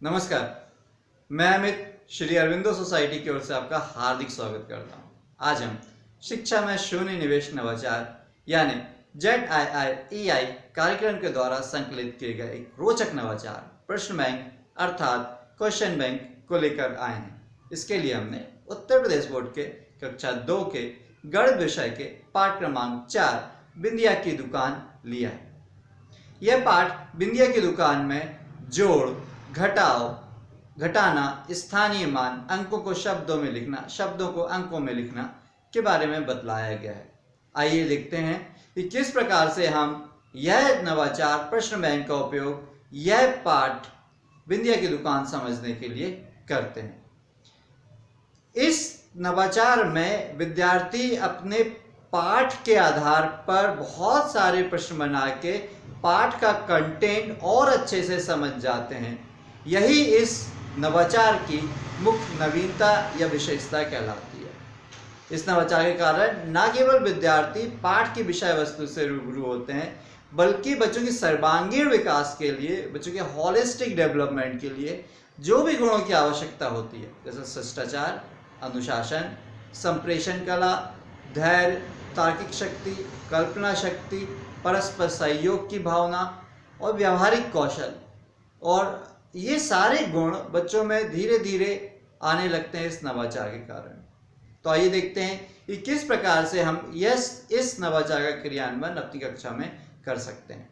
नमस्कार, मैं अमित श्री अरविंदो सोसाइटी की ओर से आपका हार्दिक स्वागत करता हूँ। आज हम शिक्षा में शून्य निवेश नवाचार यानी ZIIEI कार्यक्रम के द्वारा संकलित किए गए एक रोचक नवाचार प्रश्न बैंक अर्थात क्वेश्चन बैंक को लेकर आए हैं। इसके लिए हमने उत्तर प्रदेश बोर्ड के कक्षा 2 के गणित विषय के पाठ क्रमांक 4 बिंदिया की दुकान लिया है। यह पाठ बिंदिया की दुकान में जोड़, घटाओ, घटाना, स्थानीय मान, अंकों को शब्दों में लिखना, शब्दों को अंकों में लिखना के बारे में बतलाया गया है। आइए देखते हैं कि किस प्रकार से हम यह नवाचार प्रश्न बैंक का उपयोग यह पाठ बिंदिया की दुकान समझने के लिए करते हैं। इस नवाचार में विद्यार्थी अपने पाठ के आधार पर बहुत सारे प्रश्न बना के पाठ का कंटेंट और अच्छे से समझ जाते हैं। यही इस नवाचार की मुख्य नवीनता या विशेषता कहलाती है। इस नवाचार के कारण न केवल विद्यार्थी पाठ की विषय वस्तु से रूबरू होते हैं, बल्कि बच्चों की सर्वांगीण विकास के लिए, बच्चों के होलिस्टिक डेवलपमेंट के लिए जो भी गुणों की आवश्यकता होती है, जैसे शिष्टाचार, अनुशासन, संप्रेषण कला, धैर्य, तार्किक शक्ति, कल्पना शक्ति, परस्पर सहयोग की भावना और व्यावहारिक कौशल, और ये सारे गुण बच्चों में धीरे धीरे आने लगते हैं इस नवाचार के कारण। तो आइए देखते हैं कि किस प्रकार से हम इस नवाचार का क्रियान्वयन अपनी कक्षा में कर सकते हैं।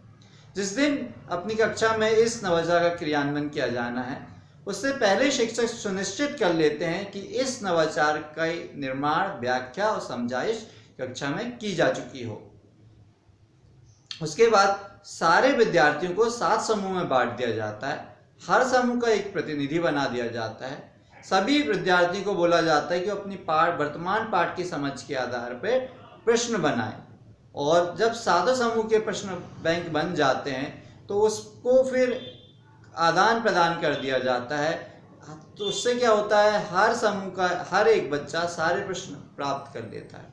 जिस दिन अपनी कक्षा में इस नवाचार का क्रियान्वयन किया जाना है, उससे पहले शिक्षक सुनिश्चित कर लेते हैं कि इस नवाचार का निर्माण, व्याख्या और समझाइश कक्षा में की जा चुकी हो। उसके बाद सारे विद्यार्थियों को 7 समूह में बांट दिया जाता है। हर समूह का एक प्रतिनिधि बना दिया जाता है। सभी विद्यार्थियों को बोला जाता है कि अपनी वर्तमान पाठ की समझ के आधार पर प्रश्न बनाएं, और जब 7 समूह के प्रश्न बैंक बन जाते हैं तो उसको फिर आदान प्रदान कर दिया जाता है। तो उससे क्या होता है, हर समूह का हर एक बच्चा सारे प्रश्न प्राप्त कर लेता है।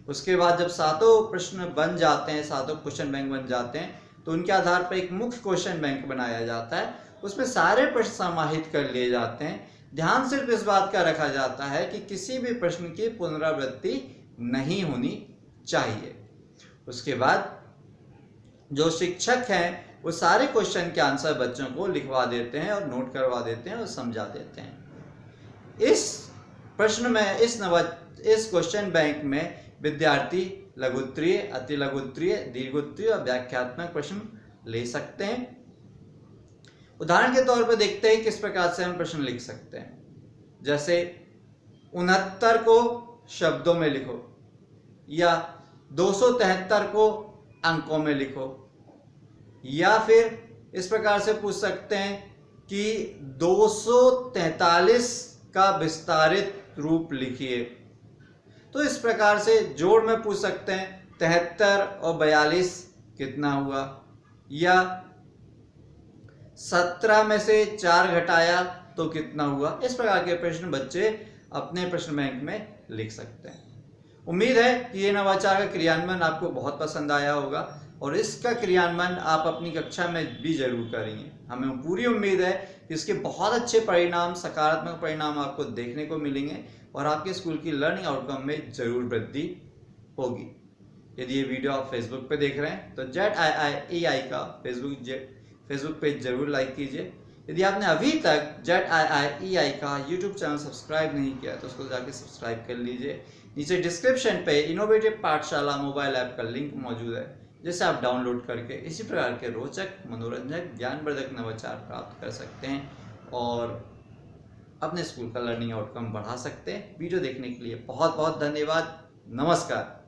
उसके बाद जब 7 प्रश्न बन जाते हैं, 7 क्वेश्चन बैंक बन जाते हैं, तो उनके आधार पर एक मुख्य क्वेश्चन बैंक बनाया जाता है। उसमें सारे प्रश्न समाहित कर लिए जाते हैं। ध्यान सिर्फ इस बात का रखा जाता है कि किसी भी प्रश्न की पुनरावृत्ति नहीं होनी चाहिए। उसके बाद जो शिक्षक हैं वो सारे क्वेश्चन के आंसर बच्चों को लिखवा देते हैं और नोट करवा देते हैं और समझा देते हैं। इस प्रश्न में इस क्वेश्चन बैंक में विद्यार्थी लघुत्तरीय, अति लघुत्तरीय, दीर्घोत्तरीय और व्याख्यात्मक प्रश्न ले सकते हैं। उदाहरण के तौर पर देखते हैं किस प्रकार से हम प्रश्न लिख सकते हैं। जैसे 69 को शब्दों में लिखो, या 273 को अंकों में लिखो, या फिर इस प्रकार से पूछ सकते हैं कि 243 का विस्तारित रूप लिखिए। तो इस प्रकार से जोड़ में पूछ सकते हैं 73 और 42 कितना हुआ, या 17 में से 4 घटाया तो कितना हुआ। इस प्रकार के प्रश्न बच्चे अपने प्रश्न बैंक में लिख सकते हैं। उम्मीद है कि ये नवाचार का क्रियान्वयन आपको बहुत पसंद आया होगा, और इसका क्रियान्वयन आप अपनी कक्षा में भी जरूर करेंगे। हमें पूरी उम्मीद है कि इसके बहुत अच्छे परिणाम, सकारात्मक परिणाम आपको देखने को मिलेंगे और आपके स्कूल की लर्निंग आउटकम में जरूर वृद्धि होगी। यदि ये वीडियो आप फेसबुक पे देख रहे हैं तो ZIIEI का फेसबुक पेज जरूर लाइक कीजिए। यदि आपने अभी तक ZIIEI का यूट्यूब चैनल सब्सक्राइब नहीं किया तो उसको जाके सब्सक्राइब कर लीजिए। नीचे डिस्क्रिप्शन पे इनोवेटिव पाठशाला मोबाइल ऐप का लिंक मौजूद है, जिसे आप डाउनलोड करके इसी प्रकार के रोचक, मनोरंजक, ज्ञानवर्धक नवाचार प्राप्त कर सकते हैं और अपने स्कूल का लर्निंग आउटकम बढ़ा सकते हैं। वीडियो देखने के लिए बहुत बहुत धन्यवाद। नमस्कार।